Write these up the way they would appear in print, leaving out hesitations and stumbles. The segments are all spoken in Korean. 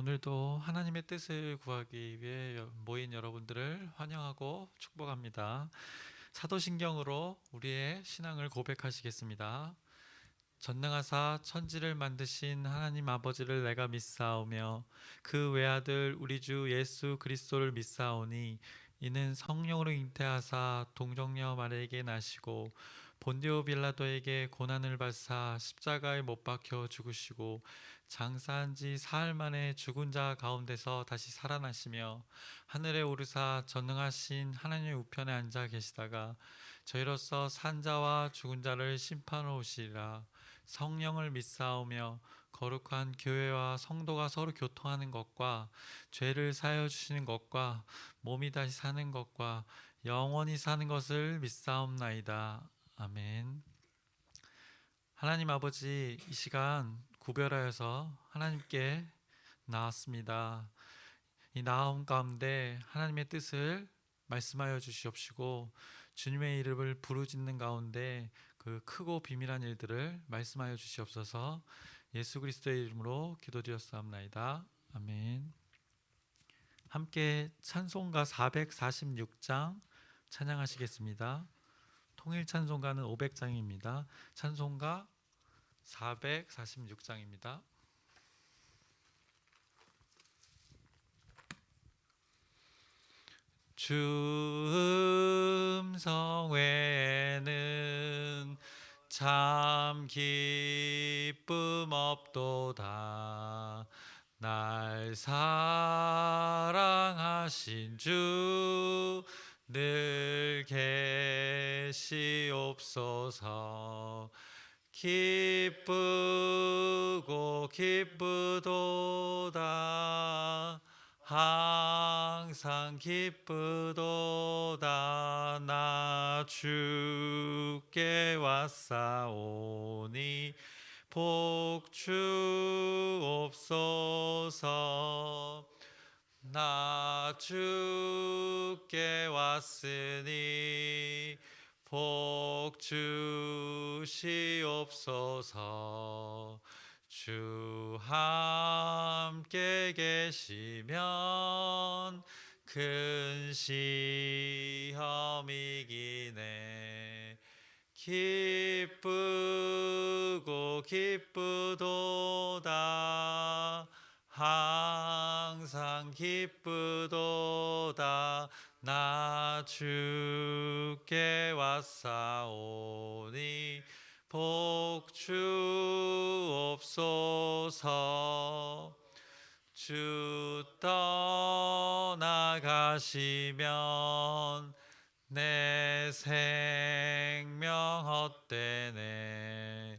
오늘도 하나님의 뜻을 구하기 위해 모인 여러분들을 환영하고 축복합니다. 사도신경으로 우리의 신앙을 고백하시겠습니다. 전능하사 천지를 만드신 하나님 아버지를 내가 믿사오며 그 외아들 우리 주 예수 그리스도를 믿사오니 이는 성령으로 잉태하사 동정녀 마리아에게 나시고 본디오 빌라도에게 고난을 받사 십자가에 못 박혀 죽으시고 장사한 지 사흘 만에 죽은 자 가운데서 다시 살아나시며 하늘에 오르사 전능하신 하나님의 우편에 앉아 계시다가 저희로서 산 자와 죽은 자를 심판하러 오시리라. 성령을 믿사오며 거룩한 교회와 성도가 서로 교통하는 것과 죄를 사하여 주시는 것과 몸이 다시 사는 것과 영원히 사는 것을 믿사옵나이다. 아멘. 하나님 아버지, 이 시간 구별하여서 하나님께 나왔습니다. 이 나옴 가운데 하나님의 뜻을 말씀하여 주시옵시고 주님의 이름을 부르짖는 가운데 그 크고 비밀한 일들을 말씀하여 주시옵소서. 예수 그리스도의 이름으로 기도드렸사옵나이다. 아멘. 함께 찬송가 446장 찬양하시겠습니다. 통일 찬송가는 500장입니다. 찬송가 446장입니다. 주 음성 외에는 참 기쁨 없도다. 날 사랑하신 주 늘 계시옵소서. 기쁘고 기쁘도다. 항상 기쁘도다. 나 주께 왔사오니 복 주옵소서. 나 주께 왔으니 복 주시옵소서. 주 함께 계시면 큰 시험 이기네. 기쁘고 기쁘도다. 항상 기쁘도다. 나 주께 왔사오니 복 주옵소서. 주 떠나가시면 내 생명 헛되네.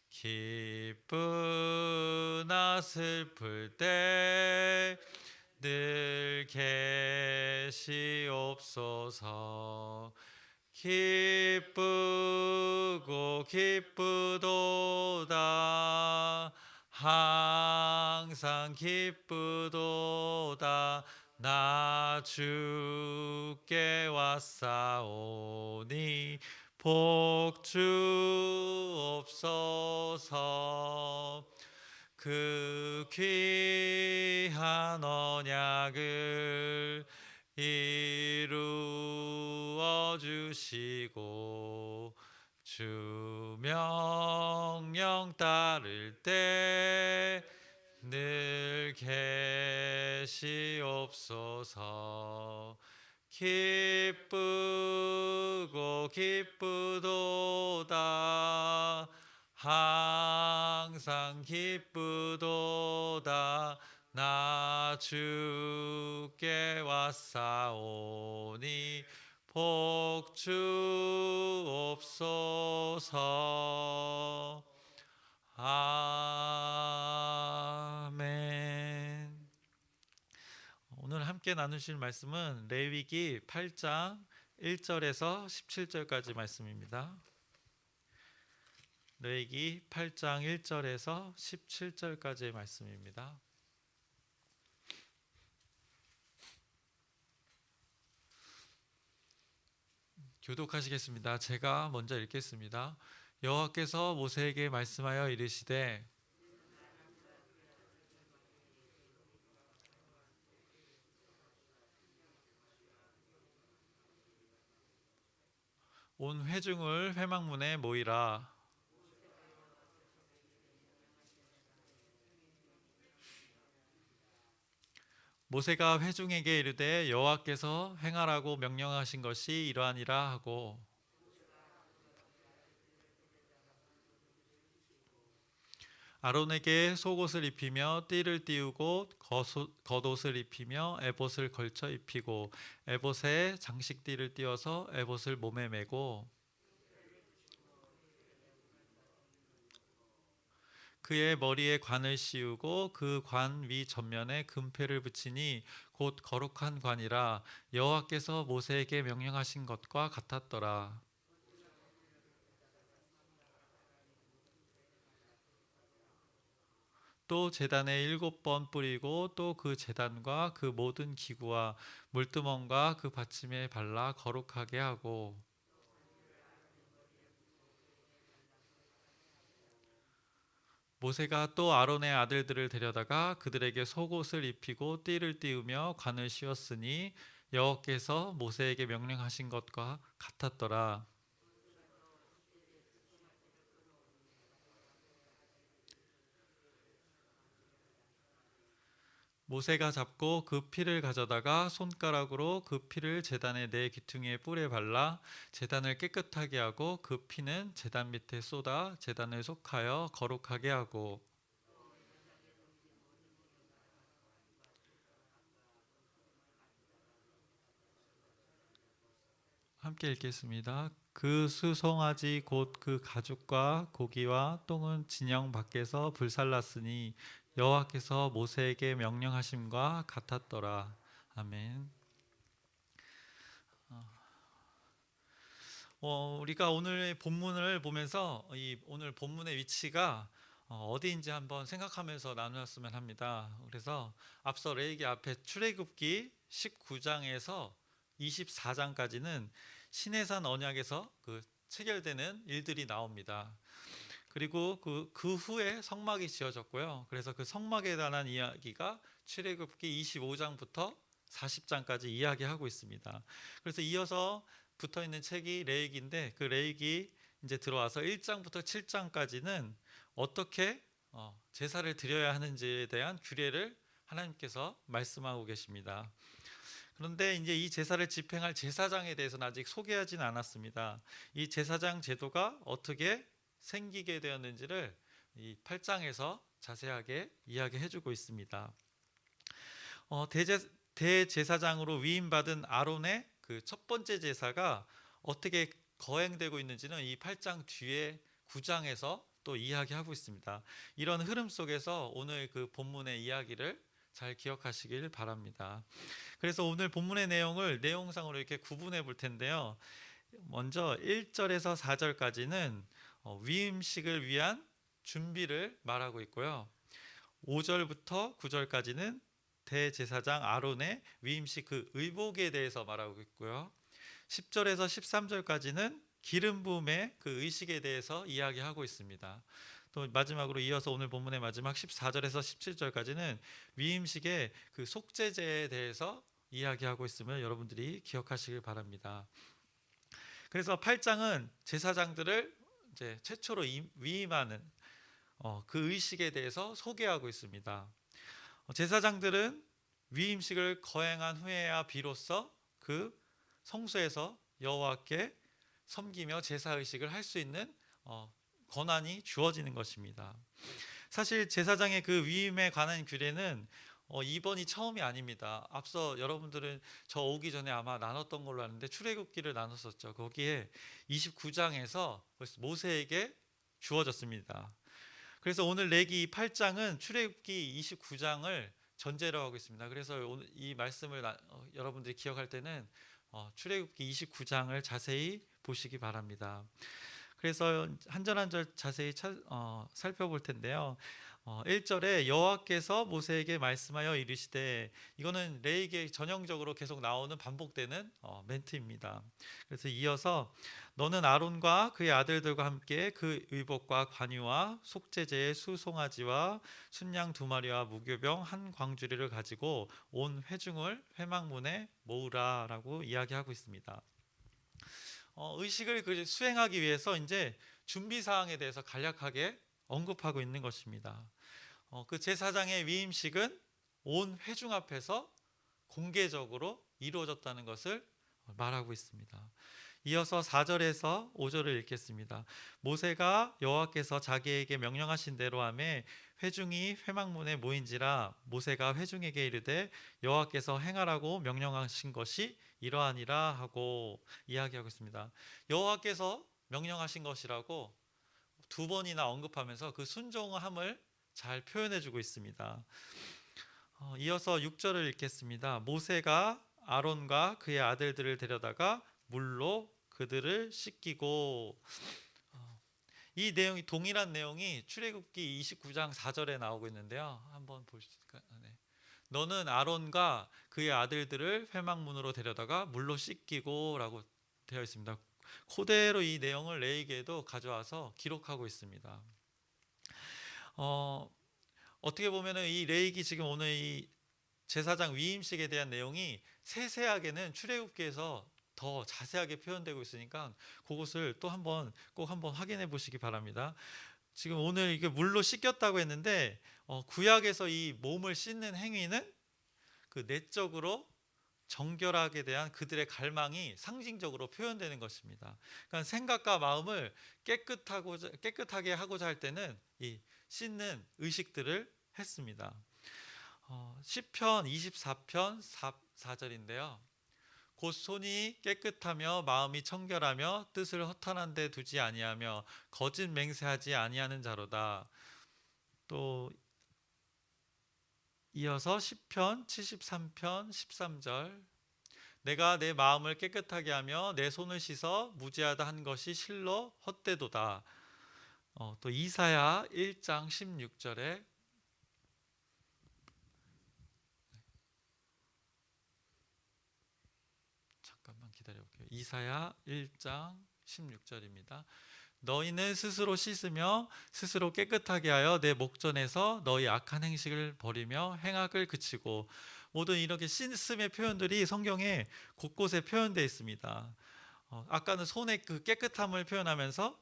기쁘나 슬플 때 늘 계시옵소서. 기쁘고 기쁘도다. 항상 기쁘도다. 나 주께 왔사오니 복 주옵소서. 그 귀한 언약을 이루어 주시고 주 명령 따를 때 늘 계시옵소서. 기쁘고 기쁘도다. 항상 기쁘도다. 나 주께 왔사오니 복 주옵소서. 아멘. 오늘 함께 나누실 말씀은 레위기 8장 1절에서 17절까지 말씀입니다. 레위기 8장 1절에서 17절까지의 말씀입니다. 교독하시겠습니다. 제가 먼저 읽겠습니다. 여호와께서 모세에게 말씀하여 이르시되 온 회중을 회막문에 모이라. 모세가 회중에게 이르되 여호와께서 행하라고 명령하신 것이 이러하니라 하고, 아론에게 속옷을 입히며 띠를 띠우고 겉옷을 입히며 에봇을 걸쳐 입히고 에봇에 장식띠를 띠어서 에봇을 몸에 메고 그의 머리에 관을 씌우고 그 관 위 전면에 금패를 붙이니 곧 거룩한 관이라 여호와께서 모세에게 명령하신 것과 같았더라. 또 제단에 7번 뿌리고 또 그 제단과 그 모든 기구와 물두멍과 그 받침에 발라 거룩하게 하고, 모세가 또 아론의 아들들을 데려다가 그들에게 속옷을 입히고 띠를 띠우며 관을 씌웠으니 여호와께서 모세에게 명령하신 것과 같았더라. 모세가 잡고 그 피를 가져다가 손가락으로 그 피를 제단의 네 귀퉁이의 뿔에 발라 제단을 깨끗하게 하고 그 피는 제단 밑에 쏟아 제단을 속하여 거룩하게 하고, 함께 읽겠습니다. 그 수송아지 곧 그 가죽과 고기와 똥은 진영 밖에서 불살랐으니 여호와께서 모세에게 명령하심과 같았더라. 아멘. 우리가 오늘 본문을 보면서 이 오늘 본문의 위치가 어디인지 한번 생각하면서 나누었으면 합니다. 그래서 앞서 레위기 앞에 출애굽기 19장에서 24장까지는 시내산 언약에서 그 체결되는 일들이 나옵니다. 그리고 그 후에 성막이 지어졌고요. 그래서 그 성막에 관한 이야기가 출애굽기 25장부터 40장까지 이야기하고 있습니다. 그래서 이어서 붙어 있는 책이 레위기인데 그 레위기 이제 들어와서 1장부터 7장까지는 어떻게 제사를 드려야 하는지에 대한 규례를 하나님께서 말씀하고 계십니다. 그런데 이제 이 제사를 집행할 제사장에 대해서는 아직 소개하지는 않았습니다. 이 제사장 제도가 어떻게 생기게 되었는지를 이 8장에서 자세하게 이야기해주고 있습니다. 대제사장으로 위임받은 아론의 그 첫 번째 제사가 어떻게 거행되고 있는지는 이 8장 뒤에 9장에서 또 이야기하고 있습니다. 이런 흐름 속에서 오늘 그 본문의 이야기를 잘 기억하시길 바랍니다. 그래서 오늘 본문의 내용을 내용상으로 이렇게 구분해 볼 텐데요. 먼저 1절에서 4절까지는 위임식을 위한 준비를 말하고 있고요. 5절부터 9절까지는 대제사장 아론의 위임식 그 의복에 대해서 말하고 있고요. 10절에서 13절까지는 기름 부음의 그 의식에 대해서 이야기하고 있습니다. 또 마지막으로 이어서 오늘 본문의 마지막 14절에서 17절까지는 위임식의 그 속죄제에 대해서 이야기하고 있음을 여러분들이 기억하시길 바랍니다. 그래서 8장은 제사장들을 이제 최초로 위임하는 그 의식에 대해서 소개하고 있습니다. 제사장들은 위임식을 거행한 후에야 비로소 그 성소에서 여호와께 섬기며 제사의식을 할 수 있는 권한이 주어지는 것입니다. 사실 제사장의 그 위임에 관한 규례는 이번이 처음이 아닙니다. 앞서 여러분들은 저 오기 전에 아마 나눴던 걸로 아는데 출애굽기를 나눴었죠. 거기에 29장에서 모세에게 주어졌습니다. 그래서 오늘 레위기 8장은 출애굽기 29장을 전제로 하고 있습니다. 그래서 오늘 이 말씀을 여러분들이 기억할 때는 출애굽기 29장을 자세히 보시기 바랍니다. 그래서 한 절 한 절 자세히 살펴볼 텐데요. 1절에 여호와께서 모세에게 말씀하여 이르시되, 이거는 레위기에 전형적으로 계속 나오는 반복되는 멘트입니다. 그래서 이어서 너는 아론과 그의 아들들과 함께 그 의복과 관유와 속죄제의 수송아지와 순양 2마리와 무교병 한 광주리를 가지고 온 회중을 회막문에 모으라라고 이야기하고 있습니다. 의식을 수행하기 위해서 이제 준비 사항에 대해서 간략하게 언급하고 있는 것입니다. 그 제사장의 위임식은 온 회중 앞에서 공개적으로 이루어졌다는 것을 말하고 있습니다. 이어서 4절에서 5절을 읽겠습니다. 모세가 여호와께서 자기에게 명령하신 대로 하매 회중이 회막문에 모인지라 모세가 회중에게 이르되 여호와께서 행하라고 명령하신 것이 이러하니라 하고 이야기하고 있습니다. 여호와께서 명령하신 것이라고 두 번이나 언급하면서 그 순종함을 잘 표현해 주고 있습니다. 이어서 6절을 읽겠습니다. 모세가 아론과 그의 아들들을 데려다가 물로 그들을 씻기고, 이 내용이 동일한 내용이 출애굽기 29장 4절에 나오고 있는데요. 한번 보실까요? 네. 너는 아론과 그의 아들들을 회막문으로 데려다가 물로 씻기고 라고 되어 있습니다. 그대로 이 내용을 레위기에도 가져와서 기록하고 있습니다. 어떻게 보면은 이 레위기 지금 오늘 이 제사장 위임식에 대한 내용이 세세하게는 출애굽기에서 더 자세하게 표현되고 있으니까 그것을 또 꼭 한번 확인해 보시기 바랍니다. 지금 오늘 이게 물로 씻겼다고 했는데 구약에서 이 몸을 씻는 행위는 그 내적으로 정결하게 대한 그들의 갈망이 상징적으로 표현되는 것입니다. 그러니까 생각과 마음을 깨끗하게 하고자 할 때는 이 씻는 의식들을 했습니다. 시편 24편 4절인데요. 곧 손이 깨끗하며 마음이 청결하며 뜻을 허탄한 데 두지 아니하며 거짓 맹세하지 아니하는 자로다. 또 이어서 시편 73편 13절 내가 내 마음을 깨끗하게 하며 내 손을 씻어 무죄하다 한 것이 실로 헛되도다. 또 이사야 1장 16절에 잠깐만 기다려볼게요. 이사야 1장 16절입니다. 너희는 스스로 씻으며 스스로 깨끗하게 하여 내 목전에서 너희 악한 행식을 버리며 행악을 그치고. 모든 이렇게 씻음의 표현들이 성경에 곳곳에 표현되어 있습니다. 아까는 손의 그 깨끗함을 표현하면서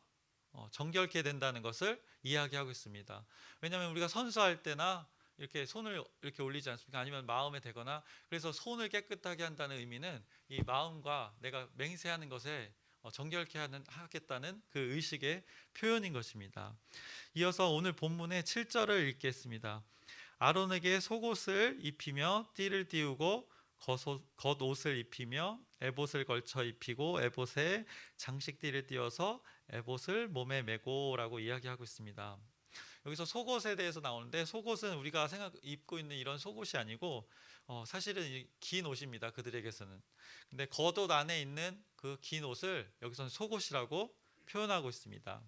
정결케 된다는 것을 이야기하고 있습니다. 왜냐하면 우리가 선수할 때나 이렇게 손을 이렇게 올리지 않습니까? 아니면 마음에 대거나, 그래서 손을 깨끗하게 한다는 의미는 이 마음과 내가 맹세하는 것에 정결케 하겠다는 그 의식의 표현인 것입니다. 이어서 오늘 본문의 7절을 읽겠습니다. 아론에게 속옷을 입히며 띠를 띠우고 겉옷을 입히며 에봇을 걸쳐 입히고 에봇에 장식띠를 띄워서 에봇을 몸에 메고 라고 이야기하고 있습니다. 여기서 속옷에 대해서 나오는데, 속옷은 우리가 입고 있는 이런 속옷이 아니고 사실은 긴 옷입니다. 그들에게서는. 근데 겉옷 안에 있는 그 긴 옷을 여기서는 속옷이라고 표현하고 있습니다.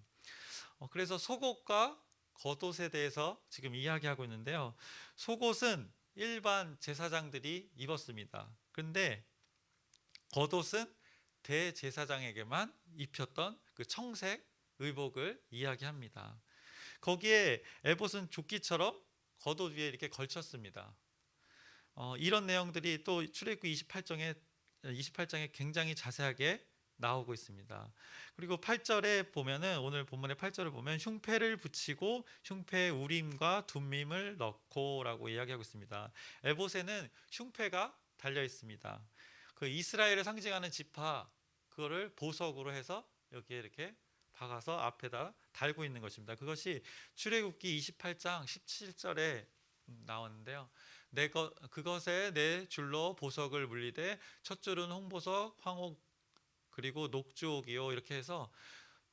그래서 속옷과 겉옷에 대해서 지금 이야기하고 있는데요. 속옷은 일반 제사장들이 입었습니다. 그런데 겉옷은 대제사장에게만 입혔던 그 청색 의복을 이야기합니다. 거기에 에봇은 조끼처럼 겉옷 위에 이렇게 걸쳤습니다. 이런 내용들이 또 출애굽기 28장에 굉장히 자세하게 나오고 있습니다. 그리고 8절에 보면은, 오늘 본문의 8절을 보면 흉패를 붙이고 흉패에 우림과 둠밈을 넣고라고 이야기하고 있습니다. 에봇에는 흉패가 달려 있습니다. 그 이스라엘을 상징하는 지파, 그거를 보석으로 해서 여기에 이렇게 박아서 앞에다 달고 있는 것입니다. 그것이 출애굽기 28장 17절에 나오는데요. 그것에 네 줄로 보석을 물리되 첫 줄은 홍보석, 황옥, 그리고 녹주옥이요, 이렇게 해서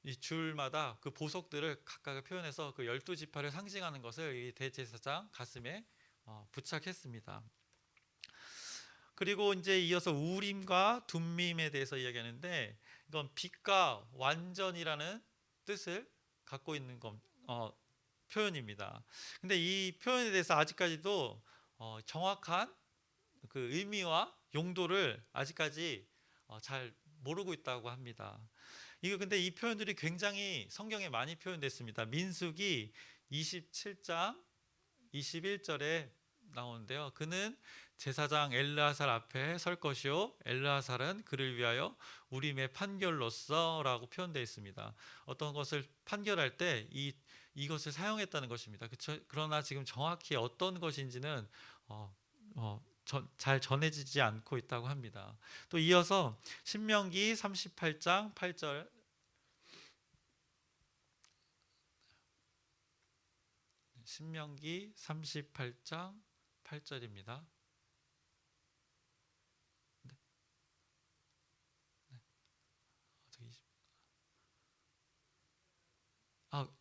이 줄마다 그 보석들을 각각을 표현해서 그 12지파를 상징하는 것을 이 대제사장 가슴에 부착했습니다. 그리고 이제 이어서 우림과 둠밈에 대해서 이야기하는데, 이건 빛과 완전이라는 뜻을 갖고 있는 표현입니다. 근데 이 표현에 대해서 아직까지도 정확한 그 의미와 용도를 아직까지 잘 모르고 있다고 합니다. 근데 이 표현들이 굉장히 성경에 많이 표현됐습니다. 민수기 27장 21절에 나오는데요. 그는 제사장 엘르아살 앞에 설 것이요 엘르아살은 그를 위하여 우림의 판결로서라고 표현되어 있습니다. 어떤 것을 판결할 때 이것을 사용했다는 것입니다. 그러나 지금 정확히 어떤 것인지는 잘 전해지지 않고 있다고 합니다. 또 이어서 신명기 38장 8절, 신명기 38장 8절입니다.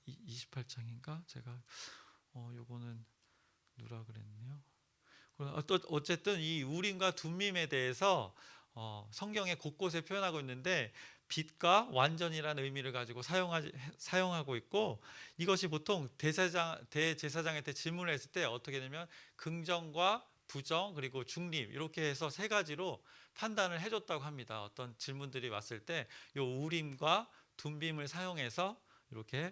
28장인가? 제가 요거는 누라 그랬네요. 어쨌든 이 우림과 둠밈에 대해서 성경에 곳곳에 표현하고 있는데 빛과 완전이라는 의미를 가지고 사용하고 있고, 이것이 보통 대제사장한테 질문을 했을 때 어떻게 되면 긍정과 부정 그리고 중립 이렇게 해서 세 가지로 판단을 해줬다고 합니다. 어떤 질문들이 왔을 때 이 우림과 둠빔을 사용해서 이렇게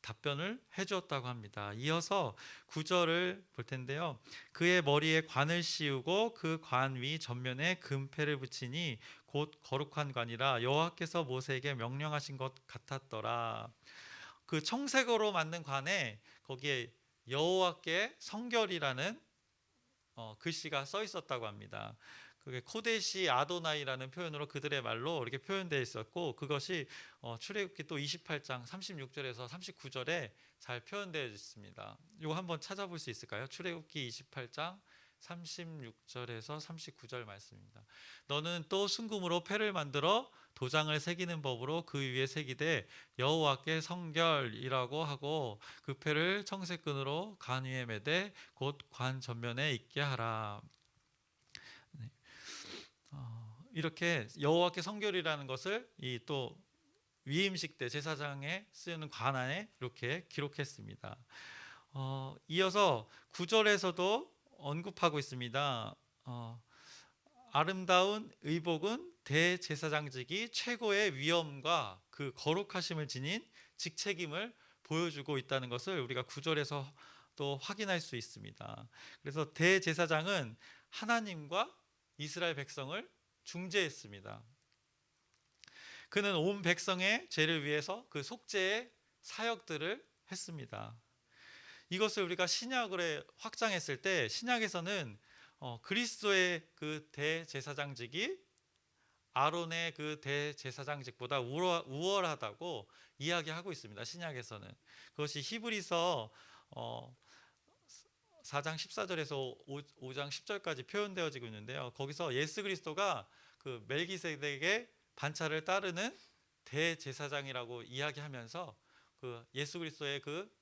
답변을 해주었다고 합니다. 이어서 9절을 볼 텐데요. 그의 머리에 관을 씌우고 그 관 위 전면에 금패를 붙이니 곧 거룩한 관이라 여호와께서 모세에게 명령하신 것 같았더라. 그 청색으로 만든 관에 거기에 여호와께 성결이라는 글씨가 써 있었다고 합니다. 그게 코데시 아도나이라는 표현으로 그들의 말로 이렇게 표현되어 있었고, 그것이 출애굽기 또 28장 36절에서 39절에 잘 표현되어 있습니다. 이거 한번 찾아볼 수 있을까요? 출애굽기 28장 36절에서 39절 말씀입니다. 너는 또 순금으로 패를 만들어 도장을 새기는 법으로 그 위에 새기되 여호와께 성결이라고 하고 그 패를 청색끈으로 관 위에 매되 곧 관 전면에 있게 하라. 이렇게 여호와께 성결이라는 것을 이 또 위임식 때 제사장에 쓰는 관안에 이렇게 기록했습니다. 이어서 9절에서도 언급하고 있습니다. 아름다운 의복은 대제사장직이 최고의 위엄과 그 거룩하심을 지닌 직책임을 보여주고 있다는 것을 우리가 9절에서 또 확인할 수 있습니다. 그래서 대제사장은 하나님과 이스라엘 백성을 중재했습니다. 그는 온 백성의 죄를 위해서 그 속죄의 사역들을 했습니다. 이것을 우리가 신약으로 확장했을 때 신약에서는 그리스도의 그 대제사장직이 아론의 그 대제사장직보다 우월하다고 이야기하고 있습니다. 신약에서는 그것이 히브리서 4장 14절에서 5장 10절까지 표현되어지고 있는데요. 거기서 예수 그리스도가 그 멜기세덱의 반차를 따르는 대제사장이라고 이야기하면서 그 예수 그리스도의 그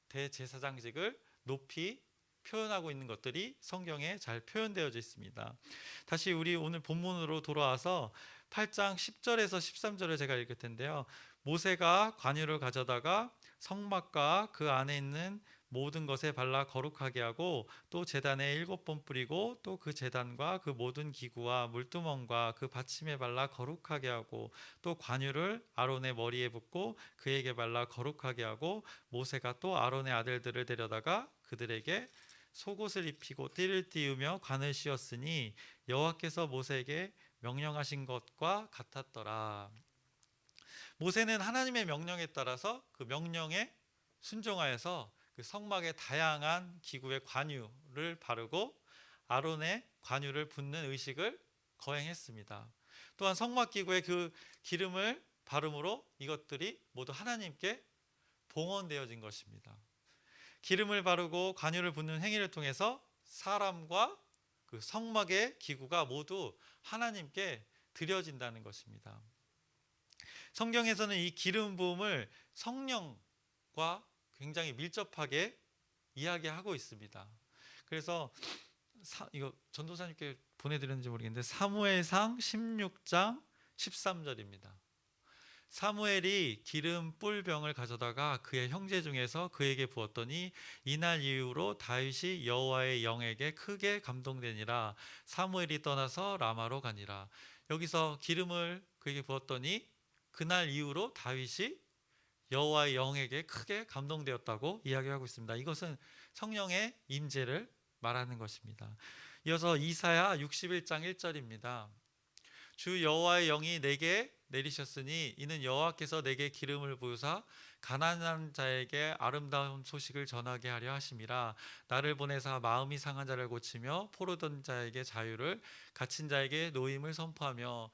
대제사장직을 높이 표현하고 있는 것들이 성경에 잘 표현되어져 있습니다. 다시 우리 오늘 본문으로 돌아와서 8장 10절에서 13절을 제가 읽을 텐데요. 모세가 관유를 가져다가 성막과 그 안에 있는 모든 것에 발라 거룩하게 하고 또 제단에 7번 뿌리고 또 그 제단과 그 모든 기구와 물두멍과 그 받침에 발라 거룩하게 하고 또 관유를 아론의 머리에 붓고 그에게 발라 거룩하게 하고 모세가 또 아론의 아들들을 데려다가 그들에게 속옷을 입히고 띠를 띠우며 관을 씌웠으니 여호와께서 모세에게 명령하신 것과 같았더라. 모세는 하나님의 명령에 따라서 그 명령에 순종하여서 그 성막의 다양한 기구의 관유를 바르고 아론의 관유를 붓는 의식을 거행했습니다. 또한 성막 기구의 그 기름을 바름으로 이것들이 모두 하나님께 봉헌되어진 것입니다. 기름을 바르고 관유를 붓는 행위를 통해서 사람과 그 성막의 기구가 모두 하나님께 드려진다는 것입니다. 성경에서는 이 기름 부음을 성령과 굉장히 밀접하게 이야기하고 있습니다. 그래서 이거 전도사님께 보내드렸는지 모르겠는데 사무엘상 16장 13절입니다. 사무엘이 기름 뿔병을 가져다가 그의 형제 중에서 그에게 부었더니 이날 이후로 다윗이 여호와의 영에게 크게 감동되니라. 사무엘이 떠나서 라마로 가니라. 여기서 기름을 그에게 부었더니 그날 이후로 다윗이 여호와의 영에게 크게 감동되었다고 이야기하고 있습니다. 이것은 성령의 임재를 말하는 것입니다. 이어서 이사야 61장 1절입니다. 주 여호와의 영이 내게 내리셨으니 이는 여호와께서 내게 기름을 부으사 가난한 자에게 아름다운 소식을 전하게 하려 하심이라. 나를 보내사 마음이 상한 자를 고치며 포로된 자에게 자유를, 갇힌 자에게 노임을 선포하며.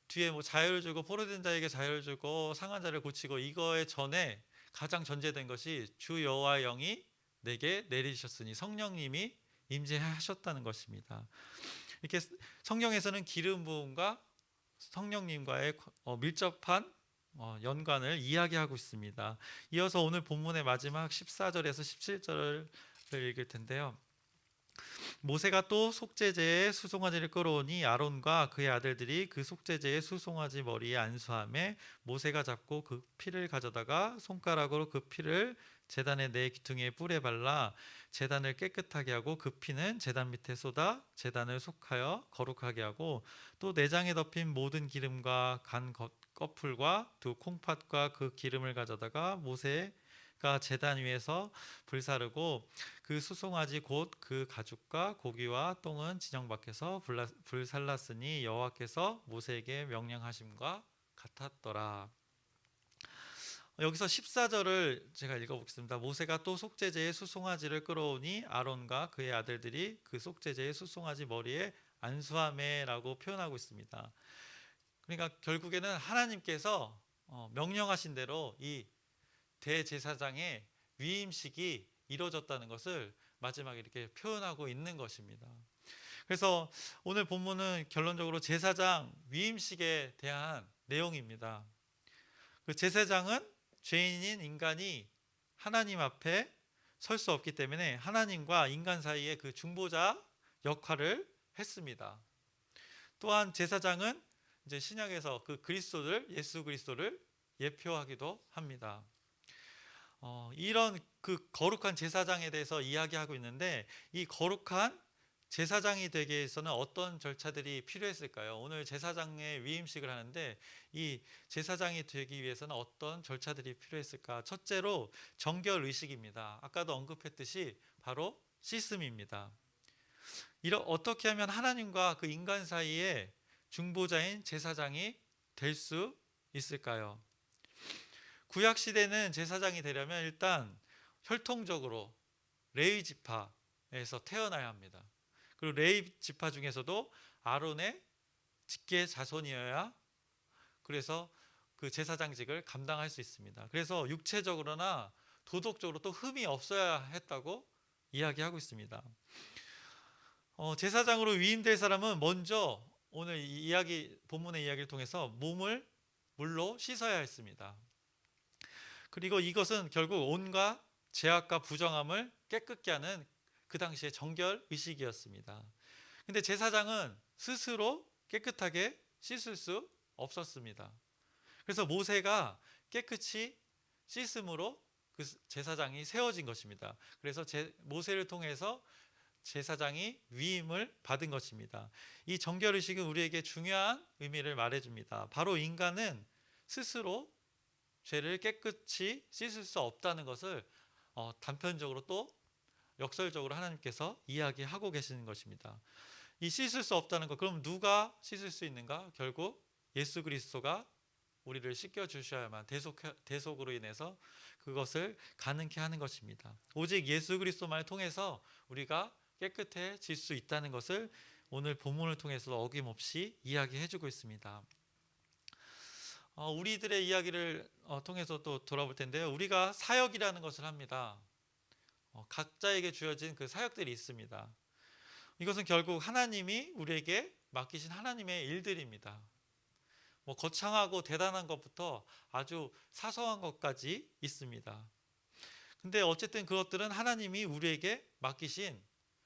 뒤에 뭐 자유를 주고 포로된 자에게 자유를 주고 상한 자를 고치고, 이거에 전에 가장 전제된 것이 주 여호와의 영이 내게 내리셨으니, 성령님이 임재하셨다는 것입니다. 이렇게 성경에서는 기름 부음과 성령님과의 밀접한 연관을 이야기하고 있습니다. 이어서 오늘 본문의 마지막 14절에서 17절을 읽을 텐데요. 모세가 또 속죄제의 수송아지를 끌어오니 아론과 그의 아들들이 그 속죄제의 수송아지 머리에 안수하며, 모세가 잡고 그 피를 가져다가 손가락으로 그 피를 제단의 네 귀퉁이에 뿔에 발라 제단을 깨끗하게 하고, 그 피는 제단 밑에 쏟아 제단을 속하여 거룩하게 하고, 또 내장에 덮인 모든 기름과 간 꺼풀과 두 콩팥과 그 기름을 가져다가 모세가 제단 위에서 불사르고, 그 수송아지 곧 그 가죽과 고기와 똥은 진영 밖에서 불살랐으니 여호와께서 모세에게 명령하심과 같았더라. 여기서 14절을 제가 읽어보겠습니다. 모세가 또 속죄제의 수송아지를 끌어오니 아론과 그의 아들들이 그 속죄제의 수송아지 머리에 안수하매라고 표현하고 있습니다. 그러니까 결국에는 하나님께서 명령하신 대로 이 대제사장의 위임식이 이루어졌다는 것을 마지막에 이렇게 표현하고 있는 것입니다. 그래서 오늘 본문은 결론적으로 제사장 위임식에 대한 내용입니다. 그 제사장은 죄인인 인간이 하나님 앞에 설 수 없기 때문에 하나님과 인간 사이의 그 중보자 역할을 했습니다. 또한 제사장은 이제 신약에서 그 그리스도를, 예수 그리스도를 예표하기도 합니다. 이런 그 거룩한 제사장에 대해서 이야기하고 있는데, 이 거룩한 제사장이 되기 위해서는 어떤 절차들이 필요했을까요? 오늘 제사장의 위임식을 하는데 이 제사장이 되기 위해서는 어떤 절차들이 필요했을까? 첫째로 정결 의식입니다. 아까도 언급했듯이 바로 시스입니다. 어떻게 하면 하나님과 그 인간 사이에 중보자인 제사장이 될 수 있을까요? 구약 시대는 제사장이 되려면 일단 혈통적으로 레위 지파에서 태어나야 합니다. 그리고 레위 지파 중에서도 아론의 직계 자손이어야 그래서 그 제사장직을 감당할 수 있습니다. 그래서 육체적으로나 도덕적으로 또 흠이 없어야 했다고 이야기하고 있습니다. 제사장으로 위임될 사람은 먼저 오늘 본문의 이야기를 통해서 몸을 물로 씻어야 했습니다. 그리고 이것은 결국 온갖 죄악과 부정함을 깨끗게 하는 그 당시의 정결 의식이었습니다. 근데 제사장은 스스로 깨끗하게 씻을 수 없었습니다. 그래서 모세가 깨끗이 씻음으로 그 제사장이 세워진 것입니다. 그래서 모세를 통해서 제사장이 위임을 받은 것입니다. 이 정결 의식은 우리에게 중요한 의미를 말해줍니다. 바로 인간은 스스로 죄를 깨끗이 씻을 수 없다는 것을 단편적으로 또 역설적으로 하나님께서 이야기하고 계시는 것입니다. 이 씻을 수 없다는 것, 그럼 누가 씻을 수 있는가? 결국 예수 그리스도가 우리를 씻겨 주셔야만 대속으로 인해서 그것을 가능케 하는 것입니다. 오직 예수 그리스도만을 통해서 우리가 깨끗해질 수 있다는 것을 오늘 본문을 통해서 어김없이 이야기해주고 있습니다. 우리들의 이야기를 통해서 또 돌아볼 텐데요. 우리가 사역이라는 것을 합니다. 각자에게 주어진 그 사역들이 있습니다. 이것은 결국 하나님이 우리에게 맡기신 하나님의 일들입니다. 뭐 거창하고 대단한 것부터 아주 사소한 것까지 있습니다. 근데 어쨌든 그것들은 하나님이 우리에게 맡기신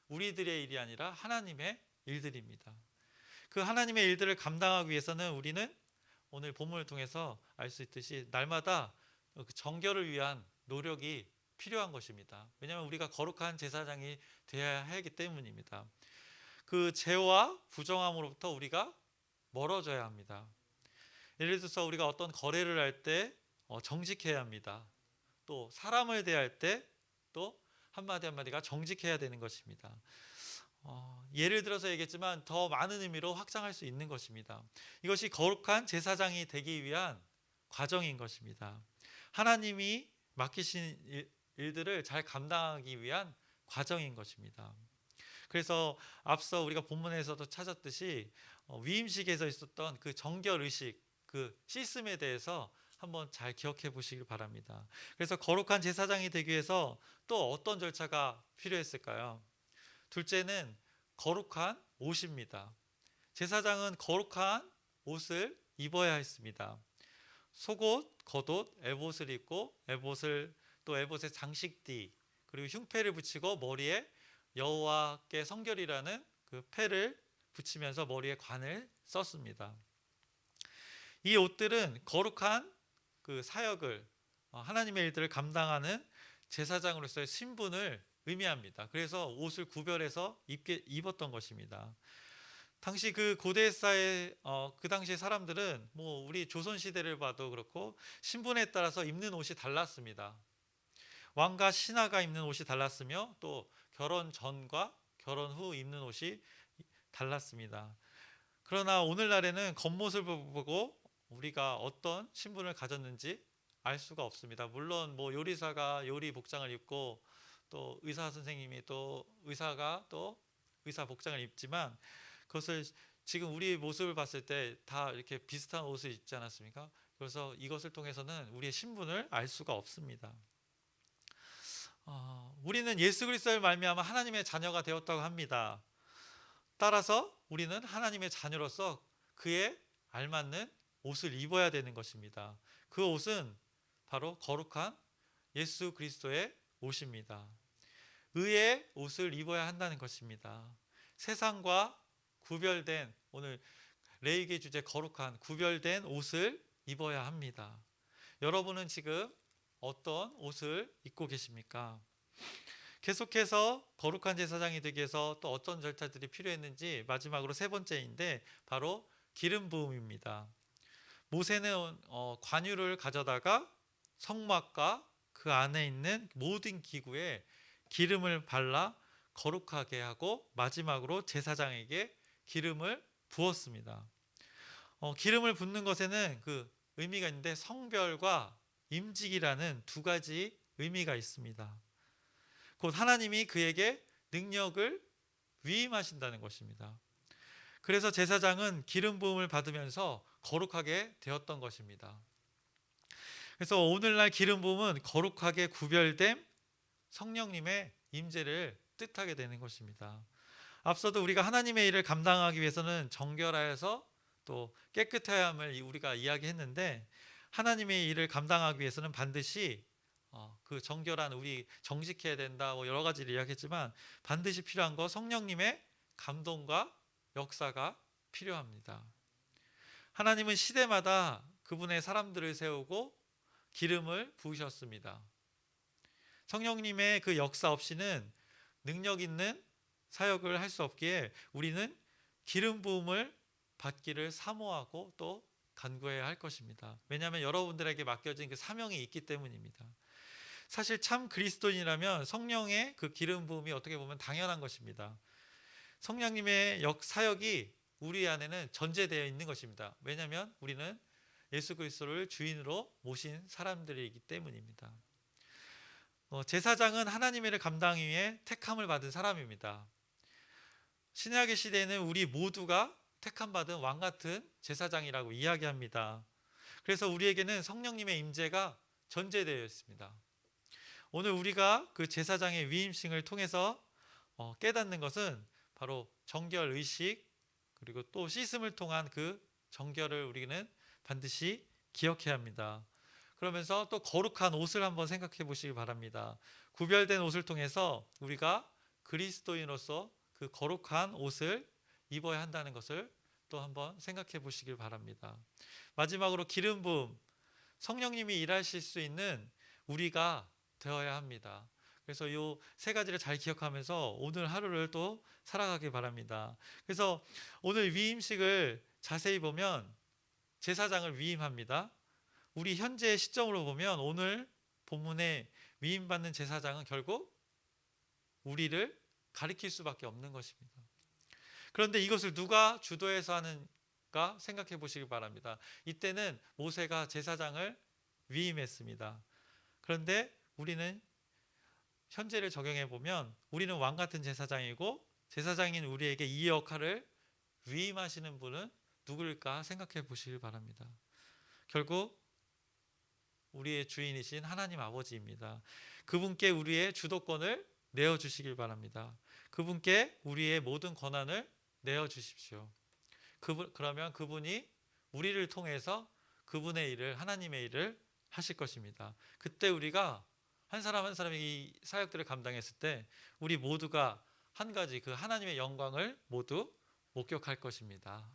우리들의 일이 아니라 하나님의 일들입니다. 그 하나님의 일들을 감당하기 위해서는 우리는 오늘 본문을 통해서 알 수 있듯이 날마다 그 정결을 위한 노력이 필요한 것입니다. 왜냐하면 우리가 거룩한 제사장이 되어야 하기 때문입니다. 그 죄와 부정함으로부터 우리가 멀어져야 합니다. 예를 들어서 우리가 어떤 거래를 할 때 정직해야 합니다. 또 사람을 대할 때 또 한마디 한마디가 정직해야 되는 것입니다. 예를 들어서 얘기했지만 더 많은 의미로 확장할 수 있는 것입니다. 이것이 거룩한 제사장이 되기 위한 과정인 것입니다. 하나님이 맡기신 일들을 잘 감당하기 위한 과정인 것입니다. 그래서 앞서 우리가 본문에서도 찾았듯이 위임식에서 있었던 그 정결 의식, 그 시스템에 대해서 한번 잘 기억해 보시길 바랍니다. 그래서 거룩한 제사장이 되기 위해서 또 어떤 절차가 필요했을까요? 둘째는 거룩한 옷입니다. 제사장은 거룩한 옷을 입어야 했습니다. 속옷, 겉옷, 에봇을 입고 또 에봇에 장식띠, 그리고 흉패를 붙이고 머리에 여호와께 성결이라는 그 패를 붙이면서 머리에 관을 썼습니다. 이 옷들은 거룩한 그 사역을 하나님의 일들을 감당하는 제사장으로서의 신분을 의미합니다. 그래서 옷을 구별해서 입었던 것입니다. 당시 그 고대 사회 그 당시 사람들은 뭐 우리 조선 시대를 봐도 그렇고 신분에 따라서 입는 옷이 달랐습니다. 왕과 신하가 입는 옷이 달랐으며 또 결혼 전과 결혼 후 입는 옷이 달랐습니다. 그러나 오늘날에는 겉모습을 보고 우리가 어떤 신분을 가졌는지 알 수가 없습니다. 물론 뭐 요리사가 요리 복장을 입고 또 의사 선생님이 또 의사가 또 의사 복장을 입지만 그것을 지금 우리 모습을 봤을 때 다 이렇게 비슷한 옷을 입지 않았습니까? 그래서 이것을 통해서는 우리의 신분을 알 수가 없습니다. 우리는 예수 그리스도를 말미암아 하나님의 자녀가 되었다고 합니다. 따라서 우리는 하나님의 자녀로서 그에 알맞는 옷을 입어야 되는 것입니다. 그 옷은 바로 거룩한 예수 그리스도의 옷입니다. 의의 옷을 입어야 한다는 것입니다. 세상과 구별된, 오늘 레위기 주제 거룩한 구별된 옷을 입어야 합니다. 여러분은 지금 어떤 옷을 입고 계십니까? 계속해서 거룩한 제사장이 되기 위해서 또 어떤 절차들이 필요했는지 마지막으로 세 번째인데 바로 기름 부음입니다. 모세는 관유를 가져다가 성막과 그 안에 있는 모든 기구에 기름을 발라 거룩하게 하고 마지막으로 제사장에게 기름을 부었습니다. 기름을 붓는 것에는 그 의미가 있는데 성별과 임직이라는 두 가지 의미가 있습니다. 곧 하나님이 그에게 능력을 위임하신다는 것입니다. 그래서 제사장은 기름 부음을 받으면서 거룩하게 되었던 것입니다. 그래서 오늘날 기름 부음은 거룩하게 구별됨 성령님의 임재를 뜻하게 되는 것입니다. 앞서도 우리가 하나님의 일을 감당하기 위해서는 정결하여서 또 깨끗해야 함을 우리가 이야기했는데 하나님의 일을 감당하기 위해서는 반드시 그 정결한 우리 정직해야 된다 뭐 여러 가지를 이야기했지만 반드시 필요한 거 성령님의 감동과 역사가 필요합니다. 하나님은 시대마다 그분의 사람들을 세우고 기름을 부으셨습니다. 성령님의 그 역사 없이는 능력 있는 사역을 할 수 없기에 우리는 기름 부음을 받기를 사모하고 또 간구해야 할 것입니다. 왜냐하면 여러분들에게 맡겨진 그 사명이 있기 때문입니다. 사실 참 그리스도인이라면 성령의 그 기름 부음이 어떻게 보면 당연한 것입니다. 성령님의 사역이 우리 안에는 전제되어 있는 것입니다. 왜냐하면 우리는 예수 그리스도를 주인으로 모신 사람들이기 때문입니다. 제사장은 하나님의 일을 감당하기 위해 택함을 받은 사람입니다. 신약의 시대에는 우리 모두가 택함받은 왕 같은 제사장이라고 이야기합니다. 그래서 우리에게는 성령님의 임재가 전제되어 있습니다. 오늘 우리가 그 제사장의 위임식을 통해서 깨닫는 것은 바로 정결 의식 그리고 또 씻음을 통한 그 정결을 우리는 반드시 기억해야 합니다. 그러면서 또 거룩한 옷을 한번 생각해 보시기 바랍니다. 구별된 옷을 통해서 우리가 그리스도인으로서 그 거룩한 옷을 입어야 한다는 것을 또 한번 생각해 보시길 바랍니다. 마지막으로 기름 부음, 성령님이 일하실 수 있는 우리가 되어야 합니다. 그래서 이 세 가지를 잘 기억하면서 오늘 하루를 또 살아가길 바랍니다. 그래서 오늘 위임식을 자세히 보면 제사장을 위임합니다. 우리 현재 시점으로 보면 오늘 본문에 위임받는 제사장은 결국 우리를 가리킬 수밖에 없는 것입니다. 그런데 이것을 누가 주도해서 하는가 생각해 보시기 바랍니다. 이때는 모세가 제사장을 위임했습니다. 그런데 우리는 현재를 적용해 보면 우리는 왕 같은 제사장이고, 제사장인 우리에게 이 역할을 위임하시는 분은 누구일까 생각해 보시길 바랍니다. 결국 우리의 주인이신 하나님 아버지입니다. 그분께 우리의 주도권을 내어주시길 바랍니다. 그분께 우리의 모든 권한을 내어주십시오. 그러면 그분이 우리를 통해서 그분의 일을, 하나님의 일을 하실 것입니다. 그때 우리가 한 사람 한 사람이 이 사역들을 감당했을 때 우리 모두가 한 가지 그 하나님의 영광을 모두 목격할 것입니다.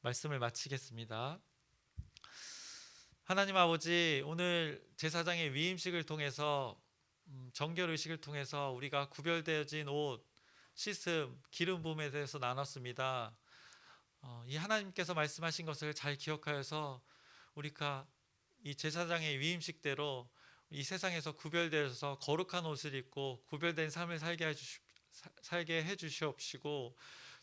말씀을 마치겠습니다. 하나님 아버지, 오늘 제사장의 위임식을 통해서 정결 의식을 통해서 우리가 구별되어진 옷, 씻음, 기름 부음에 대해서 나눴습니다. 이 하나님께서 말씀하신 것을 잘 기억하여서 우리가 이 제사장의 위임식대로 이 세상에서 구별되어서 거룩한 옷을 입고 구별된 삶을 살게 해주시옵시고,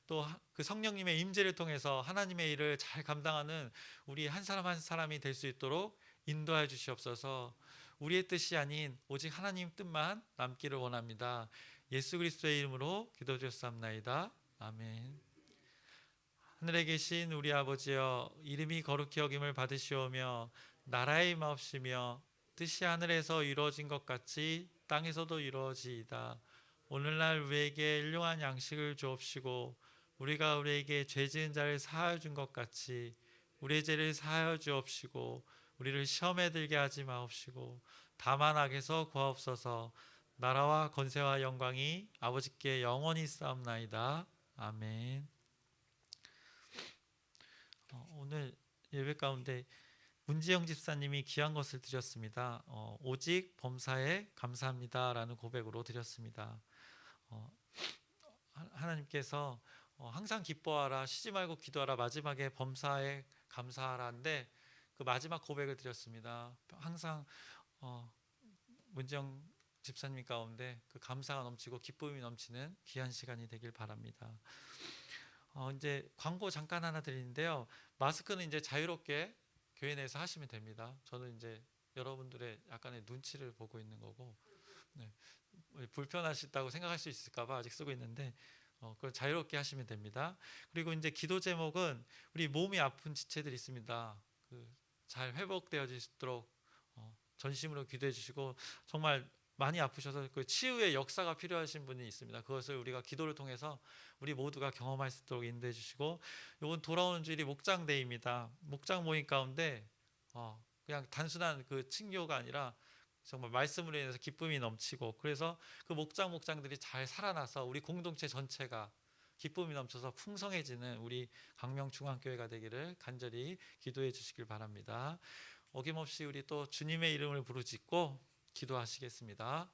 또 그 성령님의 임재를 통해서 하나님의 일을 잘 감당하는 우리 한 사람 한 사람이 될 수 있도록 인도하여 주시옵소서. 우리의 뜻이 아닌 오직 하나님 뜻만 남기를 원합니다. 예수 그리스도의 이름으로 기도드렸사옵나이다. 아멘. 하늘에 계신 우리 아버지여, 이름이 거룩히 여김을 받으시오며 나라의 임하옵시며 뜻이 하늘에서 이루어진 것 같이 땅에서도 이루어지이다. 오늘날 우리에게 일용할 양식을 주옵시고 우리가 우리에게 죄 지은 자를 사하여 준 것 같이 우리의 죄를 사하여 주옵시고 우리를 시험에 들게 하지 마옵시고 다만 악에서 구하옵소서. 나라와 권세와 영광이 아버지께 영원히 있사옵나이다. 아멘. 오늘 예배 가운데 문지영 집사님이 귀한 것을 드렸습니다. 오직 범사에 감사합니다라는 고백으로 드렸습니다. 하나님께서 항상 기뻐하라, 쉬지 말고 기도하라, 마지막에 범사에 감사하라인데 그 마지막 고백을 드렸습니다. 항상 문지영 집사님 가운데 그 감사가 넘치고 기쁨이 넘치는 귀한 시간이 되길 바랍니다. 이제 광고 잠깐 하나 드리는데요. 마스크는 이제 자유롭게 교회 내에서 하시면 됩니다. 저는 이제 여러분들의 약간의 눈치를 보고 있는 거고, 네, 불편하시다고 생각할 수 있을까봐 아직 쓰고 있는데 그걸 자유롭게 하시면 됩니다. 그리고 이제 기도 제목은 우리 몸이 아픈 지체들이 있습니다. 잘 회복되어질 수 있도록 전심으로 기도해 주시고, 정말 많이 아프셔서 그 치유의 역사가 필요하신 분이 있습니다. 그것을 우리가 기도를 통해서 우리 모두가 경험할 수 있도록 인도해 주시고, 이번 돌아오는 주일이 목장데이입니다. 목장 모임 가운데 그냥 단순한 그 칭교가 아니라 정말 말씀으로 인해서 기쁨이 넘치고, 그래서 그 목장들이 잘 살아나서 우리 공동체 전체가 기쁨이 넘쳐서 풍성해지는 우리 광명중앙교회가 되기를 간절히 기도해 주시길 바랍니다. 어김없이 우리 또 주님의 이름을 부르짖고 기도하시겠습니다.